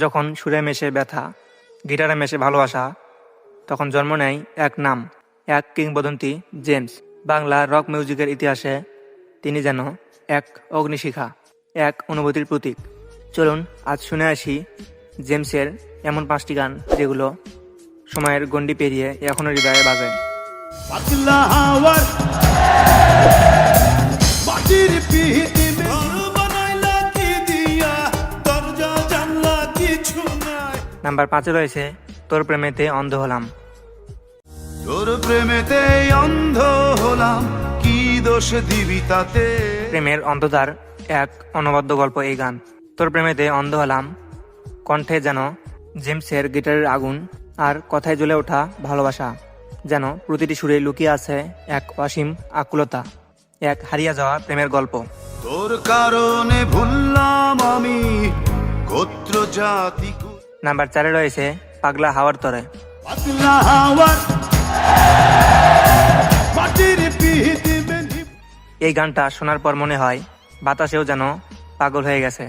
যখন সুরে মেশে ব্যথা, গিটারে মেশে ভালোবাসা, তখন জন্ম নেয় এক নাম, এক কিংবদন্তি জেমস। বাংলা রক মিউজিকের ইতিহাসে তিনি যেন এক অগ্নিশিখা, এক অনুভূতির প্রতীক। চলুন আজ শুনে আসি জেমসের এমন 5টি গান যেগুলো সময়ের গণ্ডি পেরিয়ে এখনো হৃদয়ে বাজে। নাম্বার 5-এ রয়েছে তোর প্রেমেতে অন্ধ হলাম। তোর প্রেমেতে অন্ধ হলাম, কি দোষ দিবি তাতে। প্রেমের অন্ধতার এক অনবদ্য গল্প এই গান। তোর প্রেমেতে অন্ধ হলাম কণ্ঠে যেন জেমসের গিটারের আগুন, আর কথায় জ্বলে ওঠা ভালোবাসা। যেন প্রতিটি সুরে লুকিয়ে আছে এক অসীম আকুলতা, এক হারিয়ে যাওয়া প্রেমের গল্প। তোর কারণে ভুললাম আমি গোত্র জাতি। নাম্বার 4-এ রয়েছে পাগলা হাওয়ার তরে। এই গানটা শোনার পর মনে হয় বাতাসেও যেন পাগল হয়ে গেছে।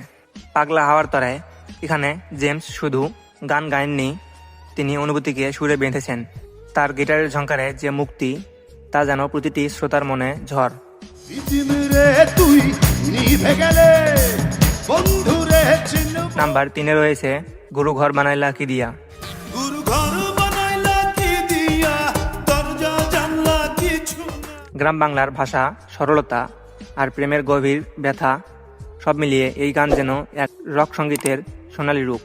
পাগলা হাওয়ার তরে এখানে জেমস শুধু গান গায়ননি, তিনি অনুভূতিকে সুরে বেঁধেছেন। তার গিটারের ঝংকারে যে মুক্তি, তা যেন প্রতিটি শ্রোতার মনে ঝড়। নাম্বার 3-এ রয়েছে গুরু ঘর বানাইলা কি দিয়া। গ্রাম বাংলার ভাষা, সরলতা আর প্রেমের গভীর ব্যথা সব মিলিয়ে এই গান যেন এক রক সঙ্গীতের সোনালী রূপ।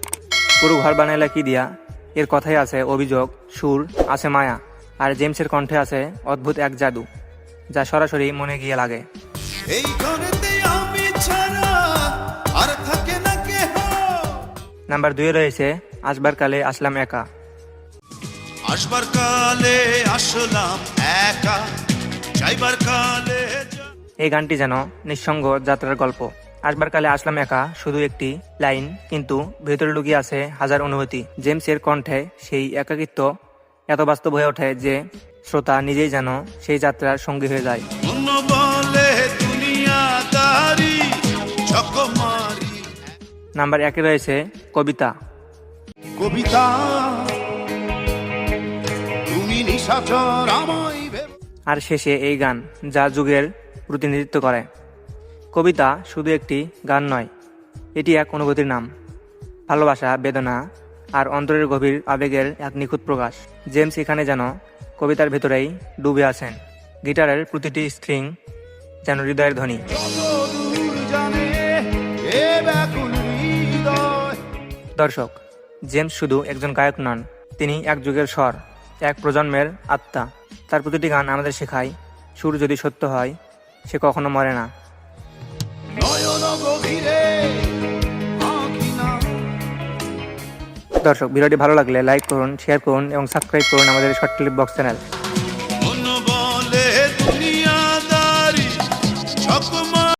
গুরু ঘর বানাইলা কি দিয়া এর কথাই আছে অভিযোগ, সুর আছে মায়া, আর জেমসের কণ্ঠে আছে অদ্ভুত এক জাদু, যা সরাসরি মনে গিয়ে লাগে। নাম্বার 2-এ রয়েছে আসবার কালে আসলাম একা। আসবার কালে আসলাম একা, যাইবার কালে। এই গানটি যেন নিঃসঙ্গ যাত্রার গল্প। আসবার কালে আসলাম একা শুধু একটি লাইন, কিন্তু ভেতরে লুকিয়ে আছে হাজার অনুভূতি। জেমসের কণ্ঠে সেই একাকিত্ব এত বাস্তব হয়ে ওঠে যে শ্রোতা নিজেই যেন সেই যাত্রার সঙ্গী হয়ে যায়। নাম্বার 1-এ রয়েছে কবিতা। কবিতা তুমি নিশাচর আমায়। আর শেষে এই গান যা যুগের প্রতিনিধিত্ব করে। কবিতা শুধু একটি গান নয়, এটি এক অনুভূতির নাম, ভালোবাসা, বেদনা আর অন্তরের গভীর আবেগের এক নিখুঁত প্রকাশ। জেমস এখানে যেন কবিতার ভেতরেই ডুবে আছেন। গিটারের প্রতিটি স্ট্রিং যেন হৃদয়ের ধ্বনি। দর্শক, জেমস শুধু একজন গায়ক নন, তিনি এক যুগের স্বর, এক প্রজন্মের আত্মা। তার প্রতিটি গান আমাদের শেখায় সুর যদি সত্য হয়, সে কখনো মরে না। দর্শক, ভিডিওটি ভালো লাগলে লাইক করুন, শেয়ার করুন এবং সাবস্ক্রাইব করুন আমাদের শর্ট ক্লিপ বক্স চ্যানেল।